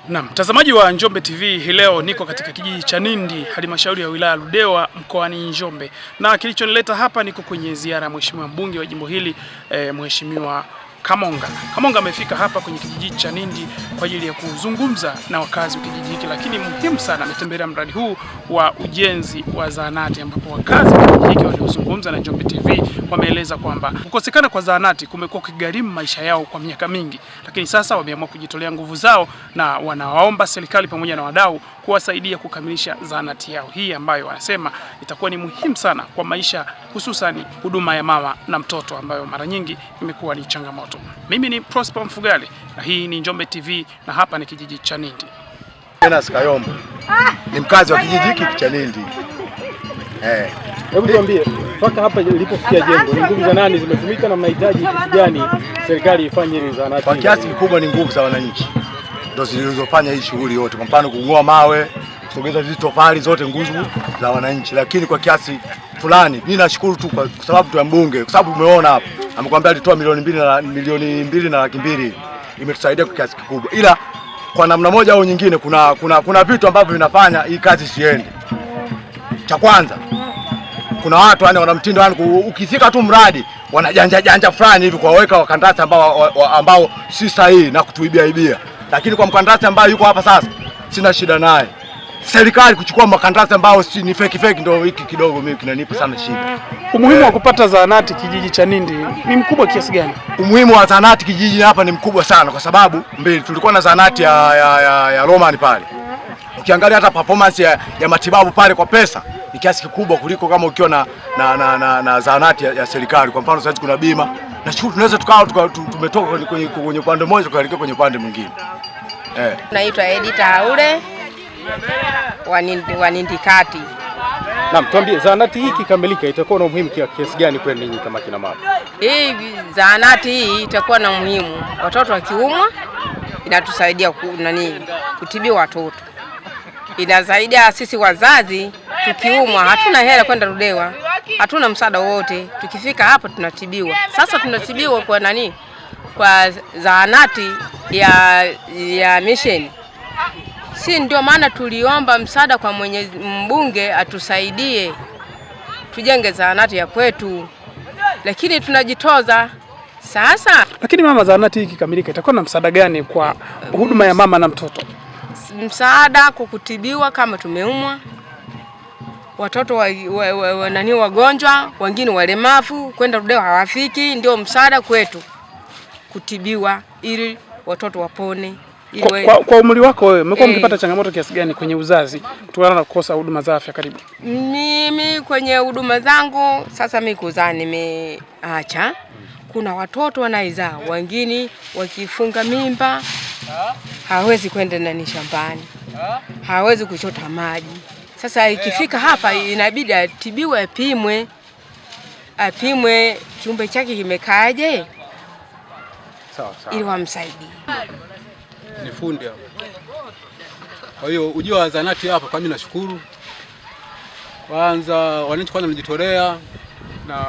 Na mtazamaji wa Njombe TV, hii leo niko katika kijiji cha Nindi, halmashauri ya wilaya Ludewa, mkoani Njombe. Na kilichonileta hapa, niko kwenye ziara ya mheshimiwa mbunge wa jimbo hili, mheshimiwa Kamonga. Kamonga amefika hapa kwenye kijiji cha Nindi kwa ajili ya kuzungumza na wakazi wa kijiji hiki, lakini muhimu sana ametembelea mradi huu wa ujenzi wa zahanati, ambapo wakazi wa kijiji hiki waliozungumza na Njombe TV wameeleza kwamba kukosekana kwa zahanati kumekuwa kigharimu maisha yao kwa miaka mingi, lakini sasa wameamua kujitolea nguvu zao na wanawaomba serikali pamoja na wadau kuwasaidia kukamilisha zahanati yao hii, ambayo wanasema itakuwa ni muhimu sana kwa maisha, hususan huduma ya mama na mtoto ambayo mara nyingi imekuwa ni changamoto. Mimi ni Prosper Mfugale na hii ni Njombe TV na hapa ni kijiji cha Nindi. Enas Kayombo ni mkazi wa kijiji hiki cha Nindi. Hebu tuambie, mpaka hapa ilipofikia jengo, ni nguvu za nani zimetumika na mnahitaji kitu gani serikali ifanye ili zahanati? Kwa kiasi kikubwa ni nguvu za wananchi ndio zilizofanya hii shughuli yote. Kwa mfano kung'oa mawe, kusogeza hizo tofali, zote nguvu za wananchi. Lakini kwa kiasi fulani mimi nashukuru tu kwa sababu tu ya mbunge, kwa sababu umeona hapa amekwambia alitoa milioni 2 na laki mbili, imetusaidia kwa kiasi kikubwa. Ila kwa namna moja au nyingine kuna vitu ambavyo vinafanya hii kazi siende. Cha kwanza, kuna watu wana mtindo ukifika tu mradi wanajanja fulani hivi kuwaweka wakandarasi ambao si sahihi na kutuibia. Lakini kwa mkandarasi ambaye yuko hapa sasa sina shida naye. Serikali kuchukua makandarasi ambao si ni fake ndio hiki kidogo mimi kinanipa sana shida. Umuhimu wa kupata zahanati kijiji cha Nindi ni mkubwa kiasi gani? Umuhimu wa zahanati kijiji hapa ni mkubwa sana, kwa sababu mbili tulikuwa na zahanati ya Roman pale. Ukiangalia hata performance ya matibabu pale kwa pesa ni kiasi kikubwa kuliko kama ukiwa na zahanati ya serikali. Kwa mfano sasa kuna bima. Nashukuru tunaweza tumetoka kwenye upande mmoja tukaelekea kwenye upande mwingine. Naitwa Edita Haule wa Nindi Kati. Naam, tuambie zahanati hii kikamilika itakuwa na umuhimu kiasi gani kwenu ninyi kama kina mama? Hii zahanati hii itakuwa na umuhimu. Watoto wakiumwa inatusaidia kutibiwa watoto. Inasaidia sisi wazazi tukiumwa, hatuna hela kwenda Ludewa, hatuna msaada wote. Tukifika hapo tunatibiwa. Sasa tunatibiwa kwa kwa zahanati ya mission. Si ndio maana tuliomba msaada kwa Mwenyezi Mbunge atusaidie tujenge zahanati ya kwetu, lakini tunajitoza sasa. Lakini mama, zahanati hii kikamilika itakuwa na msaada gani kwa huduma ya mama na mtoto? Msaada kwa kutibiwa kama tumeumwa, watoto wagonjwa, wengine walemavu, kwenda Ludewa hawafiki, ndio msaada kwetu kutibiwa ili watoto wapone. Kwa umri wako wewe, umekuwa mkipata changamoto kiasi gani kwenye uzazi kutokana na kukosa huduma za afya karibu? Mimi kwenye huduma zangu sasa mimi kuzaa nimeacha. Kuna watoto wanaizaa, wengine wakifunga mimba hawezi kwenda shambani, hawezi kuchota maji. Sasa ikifika hapa inabidi atibiwe, apimwe kiumbe chake kimekaaje, sawa ili wamsaidie. Ni fundi hapo. Kwa hiyo ujio wa zahanati hapa kwa mimi nashukuru. Kwanza wananchi wamejitolea, na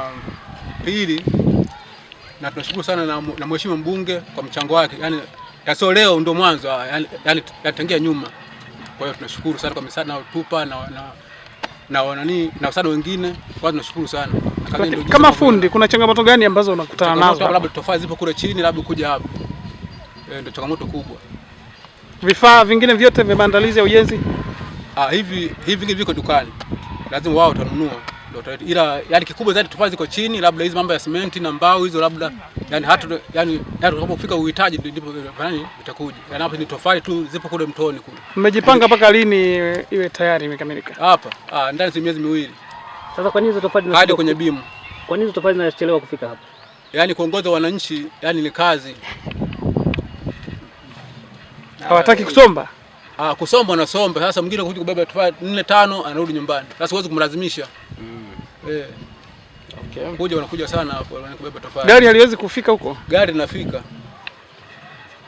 pili na tunashukuru sana na mheshimiwa mbunge kwa mchango wake. Sio leo ndio mwanzo, yatangia nyuma. Kwa hiyo tunashukuru sana kwa msaada tupa na wasada wengine. Kwa tunashukuru sana. Kama fundi kuna changamoto gani ambazo unakutana nazo? Labda tofali zipo kule chini, labda kuja hapa. Ndio changamoto kubwa. Vifaa vingine vyote vya maandalizi ya ujenzi hivi vingine viko dukani, lazima wao watanunua ndio. Ila kikubwa zaidi tofali ziko chini, labda hizo mambo ya simenti na mbao hizo, labda hata unapofika uhitaji ndipo vitakuja. Hapa ni tofali tu zipo kule mtoni kule. Mmejipanga mpaka lini iwe tayari imekamilika? Hapa ndani ya miezi 2. Sasa kwa nini hizo tofali hadi kwenye bimu? Kwa nini hizo tofali zinachelewa kufika hapa? Kuongoza wananchi ni kazi. Hawataki kusomba? Kusomba wanasomba. Sasa mwingine kuja kubeba tofali 4-5 anarudi nyumbani. Sasa huwezi kumlazimisha. Okay. Wanakuja sana hapo wanakubeba tofali. Gari haliwezi kufika huko? Gari linafika.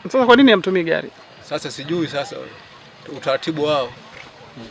Sasa kwa nini hamtumii gari? Sasa sijui utaratibu wao.